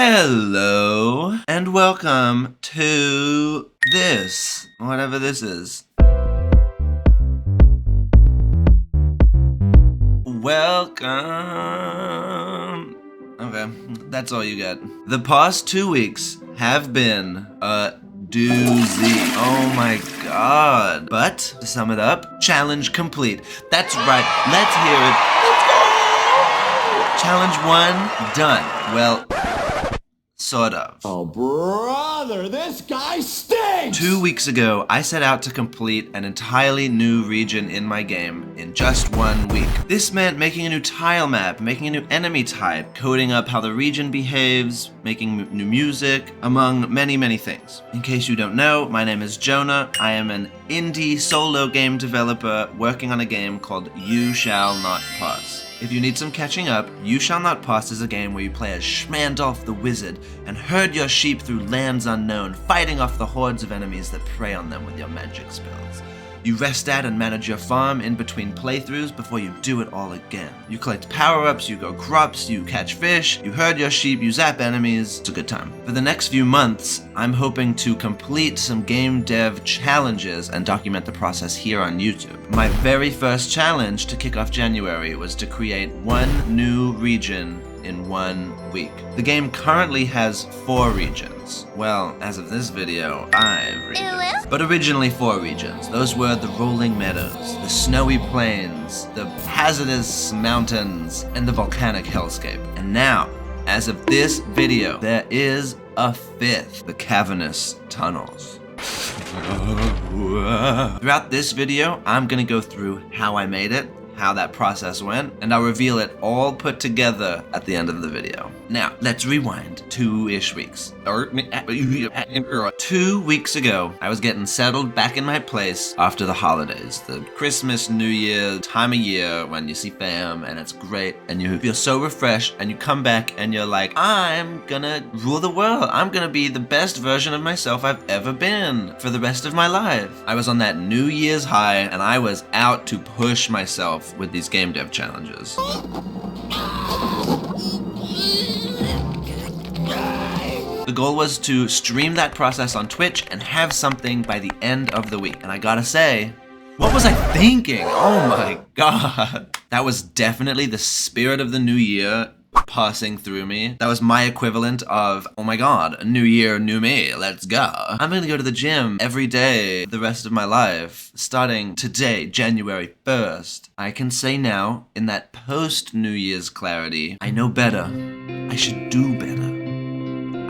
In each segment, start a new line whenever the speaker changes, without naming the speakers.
Hello, and welcome to this, whatever this is. Welcome. Okay, that's all you get. The past 2 weeks have been a doozy. Oh my god. But, to sum it up, challenge complete. That's right, let's hear it. Let's go! Challenge 1, done. Well, sort of.
Oh, brother, this guy stinks!
2 weeks ago, I set out to complete an entirely new region in my game in just 1 week. This meant making a new tile map, making a new enemy type, coding up how the region behaves, making new music, among many, many things. In case you don't know, my name is Jonah. I am an indie solo game developer working on a game called Ewe Shall Not Pass. If you need some catching up, Ewe Shall Not Pass is a game where you play as Shmandalf the wizard and herd your sheep through lands unknown, fighting off the hordes of enemies that prey on them with your magic spells. You rest at and manage your farm in between playthroughs before you do it all again. You collect power-ups, you grow crops, you catch fish, you herd your sheep, you zap enemies. It's a good time. For the next few months, I'm hoping to complete some game dev challenges and document the process here on YouTube. My very first challenge to kick off January was to create one new region in 1 week. The game currently has 4 regions. Well, as of this video, 5 regions. But originally 4 regions. Those were the rolling meadows, the snowy plains, the hazardous mountains, and the volcanic hellscape. And now, as of this video, there is a 5th, the cavernous tunnels. Throughout this video, I'm gonna go through how I made it, how that process went, and I'll reveal it all put together at the end of the video. Now, let's rewind 2-ish weeks. 2 weeks ago, I was getting settled back in my place after the holidays. The Christmas, New Year time of year when you see fam and it's great and you feel so refreshed and you come back and you're like, I'm gonna rule the world. I'm gonna be the best version of myself I've ever been for the rest of my life. I was on that New Year's high and I was out to push myself with these game dev challenges. The goal was to stream that process on Twitch and have something by the end of the week. And I gotta say, what was I thinking? Oh my god. That was definitely the spirit of the new year passing through me. That was my equivalent of, oh my god, a new year, new me, let's go. I'm gonna go to the gym every day the rest of my life, starting today, January 1st. I can say now, in that post-New Year's clarity, I know better. I should do better.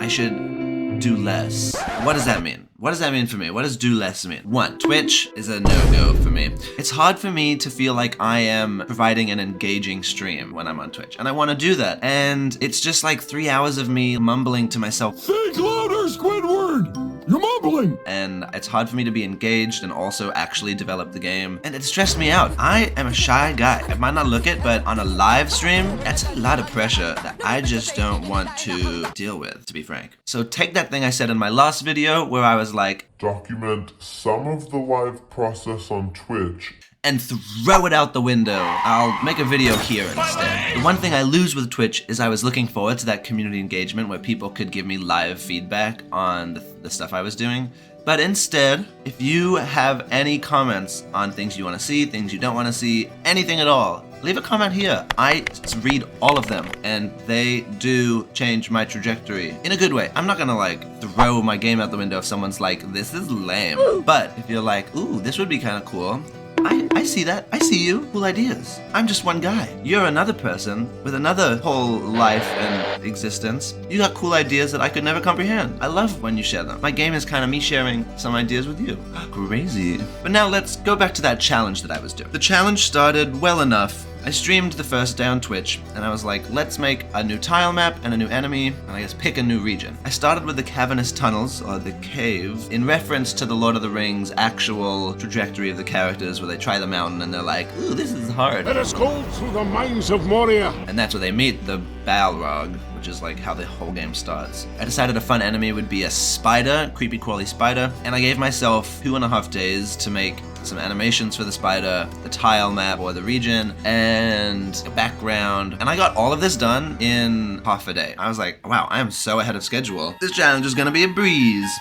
I should do less. What does that mean? What does that mean for me? What does do less mean? 1, Twitch is a no-go for me. It's hard for me to feel like I am providing an engaging stream when I'm on Twitch, and I want to do that. And it's just like 3 hours of me mumbling to myself.
Think louder, Squidward! You're mumbling!
And it's hard for me to be engaged and also actually develop the game. And it stressed me out. I am a shy guy. I might not look it, but on a live stream, that's a lot of pressure that I just don't want to deal with, to be frank. So take that thing I said in my last video where I was like,
document some of the live process on Twitch
and throw it out the window. I'll make a video here instead. The one thing I lose with Twitch is I was looking forward to that community engagement where people could give me live feedback on the stuff I was doing. But instead, if you have any comments on things you want to see, things you don't want to see, anything at all, leave a comment here. I read all of them, and they do change my trajectory in a good way. I'm not gonna like throw my game out the window if someone's like, this is lame. But if you're like, ooh, this would be kind of cool, I see that. I see you. Cool ideas. I'm just one guy. You're another person with another whole life and existence. You got cool ideas that I could never comprehend. I love when you share them. My game is kind of me sharing some ideas with you. Crazy. But now let's go back to that challenge that I was doing. The challenge started well enough. I streamed the first day on Twitch, and I was like, let's make a new tile map and a new enemy, and I guess pick a new region. I started with the cavernous tunnels, or the cave, in reference to the Lord of the Rings actual trajectory of the characters, where they try the mountain and they're like, ooh, this is hard.
Let us go through the mines of Moria.
And that's where they meet the Balrog, which is like how the whole game starts. I decided a fun enemy would be a spider, creepy crawly spider, and I gave myself 2.5 days to make some animations for the spider, the tile map or the region, and a background. And I got all of this done in half a day. I was like, wow, I am so ahead of schedule. This challenge is gonna be a breeze.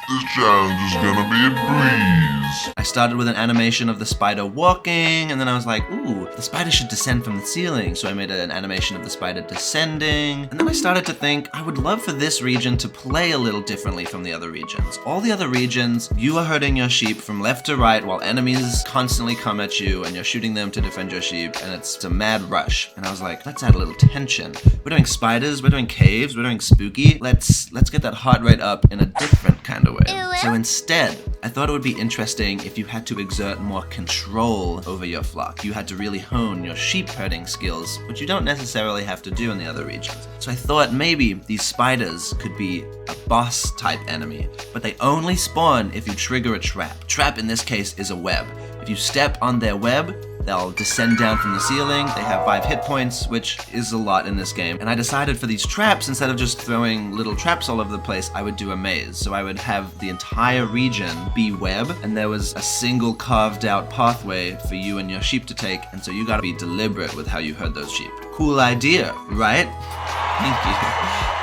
I started with an animation of the spider walking, and then I was like, ooh, the spider should descend from the ceiling. So I made an animation of the spider descending. And then I started to think, I would love for this region to play a little differently from the other regions. All the other regions, you are herding your sheep from left to right while enemies constantly come at you and you're shooting them to defend your sheep, and it's a mad rush. And I was like, let's add a little tension. We're doing spiders, we're doing caves, we're doing spooky. Let's get that heart rate up in a different kind of way. So instead, I thought it would be interesting if you had to exert more control over your flock. You had to really hone your sheep herding skills, which you don't necessarily have to do in the other regions. So I thought maybe these spiders could be a boss type enemy, but they only spawn if you trigger a trap. Trap in this case is a web. If you step on their web, they'll descend down from the ceiling. They have 5 hit points, which is a lot in this game. And I decided for these traps, instead of just throwing little traps all over the place, I would do a maze. So I would have the entire region be web, and there was a single carved out pathway for you and your sheep to take. And so you gotta be deliberate with how you herd those sheep. Cool idea, right? Thank you.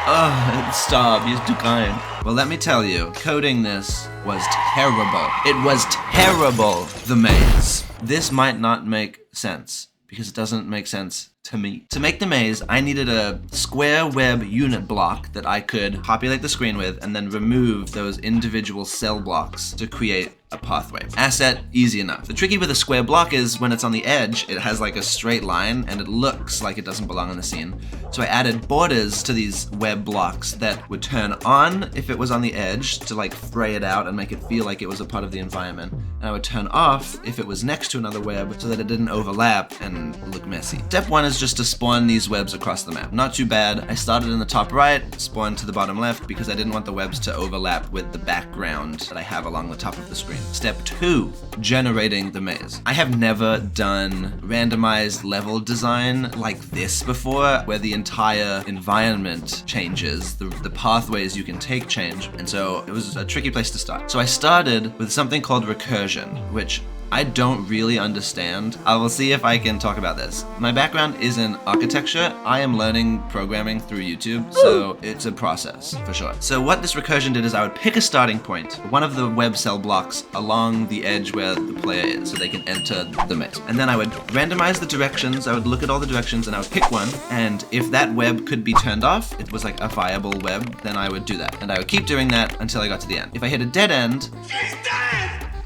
Oh, stop, you're too kind. Well, let me tell you, coding this was terrible. It was terrible, the maze. This might not make sense, because it doesn't make sense to me. To make the maze, I needed a square web unit block that I could populate the screen with and then remove those individual cell blocks to create a pathway. Asset, easy enough. The tricky with a square block is when it's on the edge, it has like a straight line and it looks like it doesn't belong in the scene. So I added borders to these web blocks that would turn on if it was on the edge to like fray it out and make it feel like it was a part of the environment. And I would turn off if it was next to another web so that it didn't overlap and look messy. Step 1 is just to spawn these webs across the map. Not too bad. I started in the top right, spawned to the bottom left because I didn't want the webs to overlap with the background that I have along the top of the screen. Step 2, generating the maze. I have never done randomized level design like this before, where the entire environment changes, the pathways you can take change, and so it was a tricky place to start. So I started with something called recursion, which I don't really understand. I will see if I can talk about this. My background is in architecture. I am learning programming through YouTube, so it's a process for sure. So what this recursion did is I would pick a starting point, one of the web cell blocks along the edge where the player is, so they can enter the maze. And then I would randomize the directions. I would look at all the directions and I would pick one. And if that web could be turned off, it was like a viable web, then I would do that. And I would keep doing that until I got to the end. If I hit a dead end,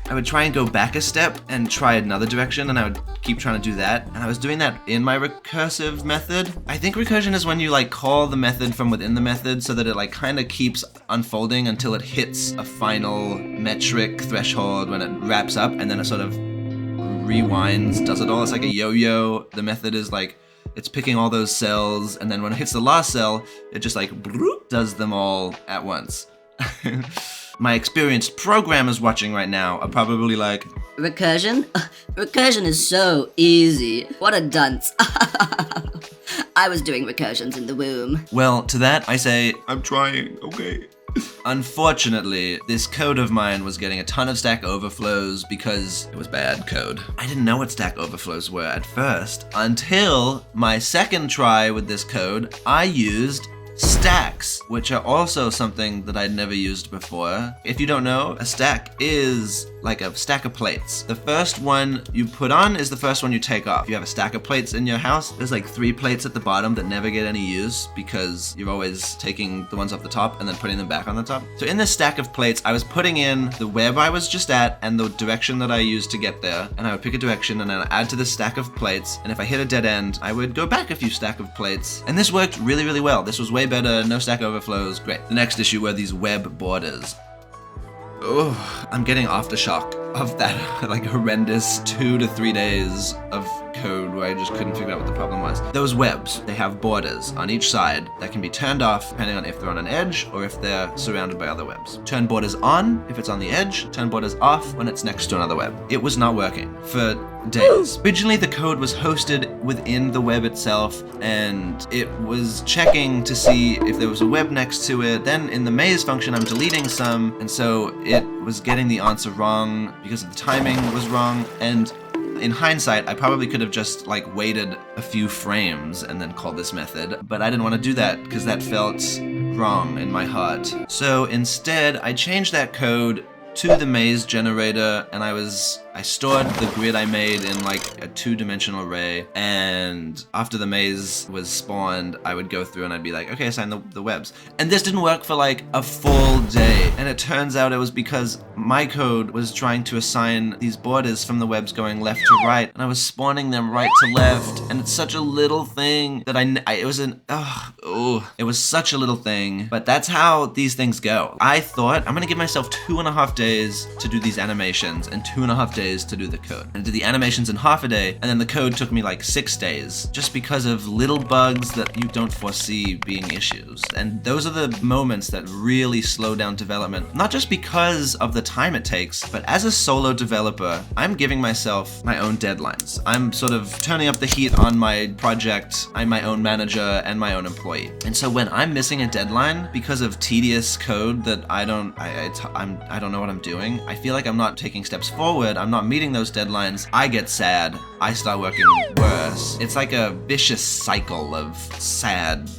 I would try and go back a step and try another direction, and I would keep trying to do that. And I was doing that in my recursive method. I think recursion is when you like call the method from within the method so that it like kind of keeps unfolding until it hits a final metric threshold when it wraps up, and then it sort of rewinds, does it all. It's like a yo-yo. The method is like, it's picking all those cells, and then when it hits the last cell, it just like does them all at once. My experienced programmers watching right now are probably like,
recursion? Recursion is so easy. What a dunce. I was doing recursions in the womb.
Well, to that I say, I'm trying, okay. Unfortunately, this code of mine was getting a ton of stack overflows because it was bad code. I didn't know what stack overflows were at first until my second try with this code. I used stacks, which are also something that I'd never used before. If you don't know, a stack is like a stack of plates. The first one you put on is the first one you take off. If you have a stack of plates in your house, there's like 3 plates at the bottom that never get any use because you're always taking the ones off the top and then putting them back on the top. So in this stack of plates, I was putting in the web I was just at and the direction that I used to get there. And I would pick a direction and then I'd add to this stack of plates. And if I hit a dead end, I would go back a few stack of plates. And this worked really, really well. This was way better, no stack overflows, great. The next issue were these web borders. Oh, I'm getting aftershock of that like horrendous 2 to 3 days of code where I just couldn't figure out what the problem was. Those webs, they have borders on each side that can be turned off depending on if they're on an edge or if they're surrounded by other webs. Turn borders on if it's on the edge, turn borders off when it's next to another web. It was not working for days. Originally, the code was hosted within the web itself, and it was checking to see if there was a web next to it. Then in the maze function, I'm deleting some, and so it was getting the answer wrong because the timing was wrong. And in hindsight, I probably could have just like waited a few frames and then called this method, but I didn't want to do that because that felt wrong in my heart. So instead, I changed that code to the maze generator, and I stored the grid I made in like a 2-dimensional array, and after the maze was spawned, I would go through and I'd be like, okay, assign the webs. And this didn't work for like a full day, and it turns out it was because my code was trying to assign these borders from the webs going left to right, and I was spawning them right to left, and it's such a little thing that it was such a little thing, but that's how these things go. I thought, I'm gonna give myself 2.5 days to do these animations and 2.5 days to do the code. And I did the animations in half a day, and then the code took me like 6 days, just because of little bugs that you don't foresee being issues. And those are the moments that really slow down development, not just because of the time it takes, but as a solo developer, I'm giving myself my own deadlines. I'm sort of turning up the heat on my project. I'm my own manager and my own employee. And so when I'm missing a deadline because of tedious code that I don't know what I'm doing, I feel like I'm not taking steps forward, I'm not meeting those deadlines, I get sad, I start working worse. It's like a vicious cycle of sad.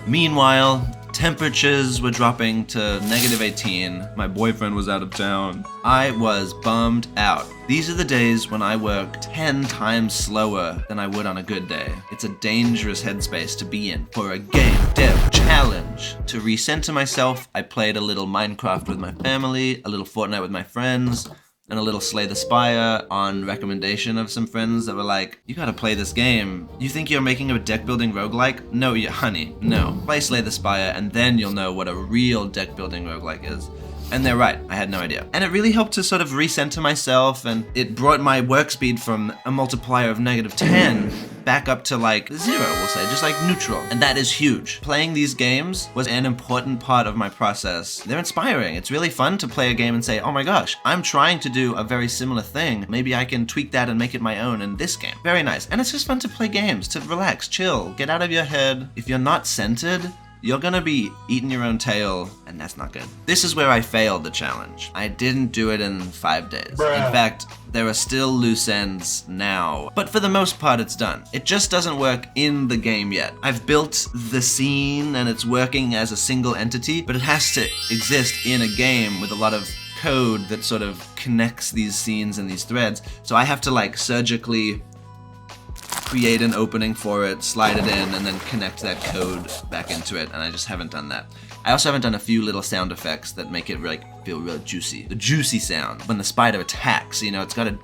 Meanwhile, temperatures were dropping to -18. My boyfriend was out of town. I was bummed out. These are the days when I work 10 times slower than I would on a good day. It's a dangerous headspace to be in for a game dev challenge. To recenter myself, I played a little Minecraft with my family, a little Fortnite with my friends, and a little Slay the Spire on recommendation of some friends that were like, you gotta play this game. You think you're making a deck building roguelike? No, honey, no. Play Slay the Spire and then you'll know what a real deck building roguelike is. And they're right, I had no idea. And it really helped to sort of recenter myself, and it brought my work speed from a multiplier of -10 back up to like 0, we'll say, just like neutral. And that is huge. Playing these games was an important part of my process. They're inspiring. It's really fun to play a game and say, oh my gosh, I'm trying to do a very similar thing. Maybe I can tweak that and make it my own in this game. Very nice. And it's just fun to play games, to relax, chill, get out of your head. If you're not centered, you're gonna be eating your own tail, and that's not good. This is where I failed the challenge. I didn't do it in 5 days. In fact, there are still loose ends now, but for the most part it's done. It just doesn't work in the game yet. I've built the scene and it's working as a single entity, but it has to exist in a game with a lot of code that sort of connects these scenes and these threads. So I have to like surgically create an opening for it, slide it in, and then connect that code back into it, and I just haven't done that. I also haven't done a few little sound effects that make it like feel real juicy. The juicy sound when the spider attacks, you know, it's gotta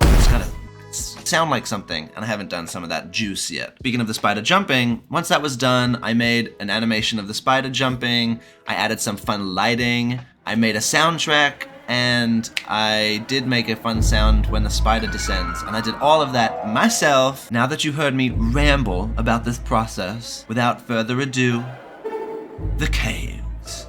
sound like something, and I haven't done some of that juice yet. Speaking of the spider jumping, once that was done, I made an animation of the spider jumping, I added some fun lighting, I made a soundtrack, and I did make a fun sound when the spider descends, and I did all of that myself. Now that you heard me ramble about this process, without further ado, the caves.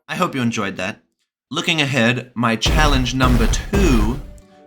I hope you enjoyed that. Looking ahead, my challenge number 2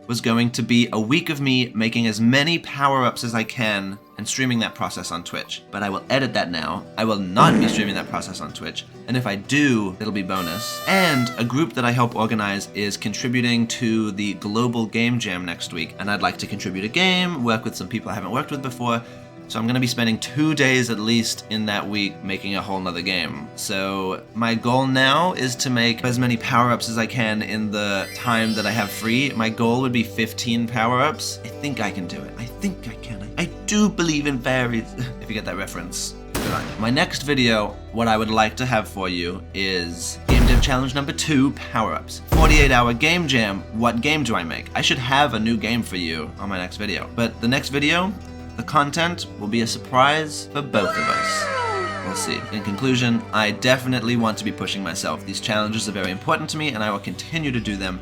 was going to be a week of me making as many power-ups as I can and streaming that process on Twitch. But I will edit that now. I will not be streaming that process on Twitch. And if I do, it'll be bonus. And a group that I help organize is contributing to the Global Game Jam next week. And I'd like to contribute a game, work with some people I haven't worked with before. So I'm going to be spending 2 days at least in that week making a whole nother game. So my goal now is to make as many power-ups as I can in the time that I have free. My goal would be 15 power-ups. I think I can do it. I think I can. I do believe in fairies. If you get that reference, good on you. My next video, what I would like to have for you is Game Dev Challenge number 2, power-ups. 48-hour game jam. What game do I make? I should have a new game for you on my next video. But the next video, the content will be a surprise for both of us. We'll see. In conclusion, I definitely want to be pushing myself. These challenges are very important to me and I will continue to do them.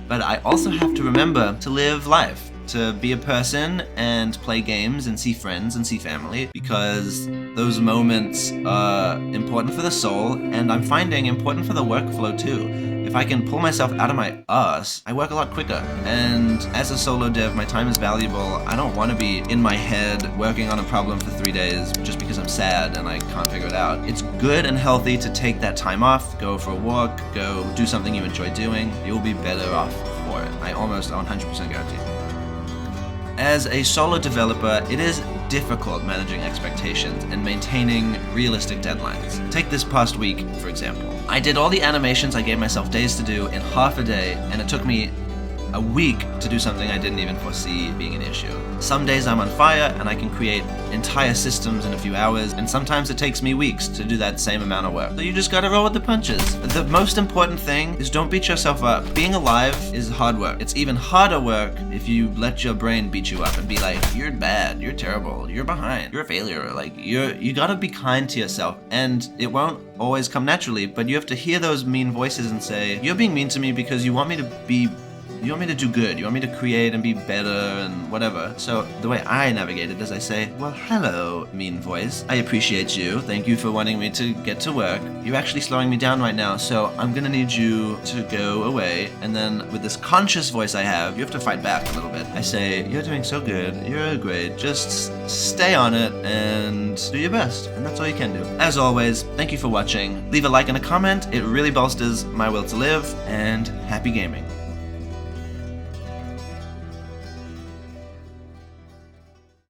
But I also have to remember to live life, to be a person and play games and see friends and see family, because those moments are important for the soul and I'm finding important for the workflow too. If I can pull myself out of my ass, I work a lot quicker. And as a solo dev, my time is valuable. I don't want to be in my head working on a problem for 3 days just because I'm sad and I can't figure it out. It's good and healthy to take that time off, go for a walk, go do something you enjoy doing. You'll be better off for it. I almost 100% guarantee. As a solo developer, it is difficult managing expectations and maintaining realistic deadlines. Take this past week, for example. I did all the animations I gave myself days to do in half a day, and it took me a week to do something I didn't even foresee being an issue. Some days I'm on fire and I can create entire systems in a few hours, and sometimes it takes me weeks to do that same amount of work. So you just gotta roll with the punches. The most important thing is don't beat yourself up. Being alive is hard work. It's even harder work if you let your brain beat you up and be like, you're bad, you're terrible, you're behind, you're a failure. Like, you gotta be kind to yourself, and it won't always come naturally, but you have to hear those mean voices and say, you're being mean to me because you want me to do good, you want me to create and be better and whatever. So the way I navigate it is I say, well, hello, mean voice. I appreciate you. Thank you for wanting me to get to work. You're actually slowing me down right now, so I'm gonna need you to go away. And then with this conscious voice I have, you have to fight back a little bit. I say, you're doing so good, you're great, just stay on it and do your best. And that's all you can do. As always, thank you for watching. Leave a like and a comment. It really bolsters my will to live, and happy gaming.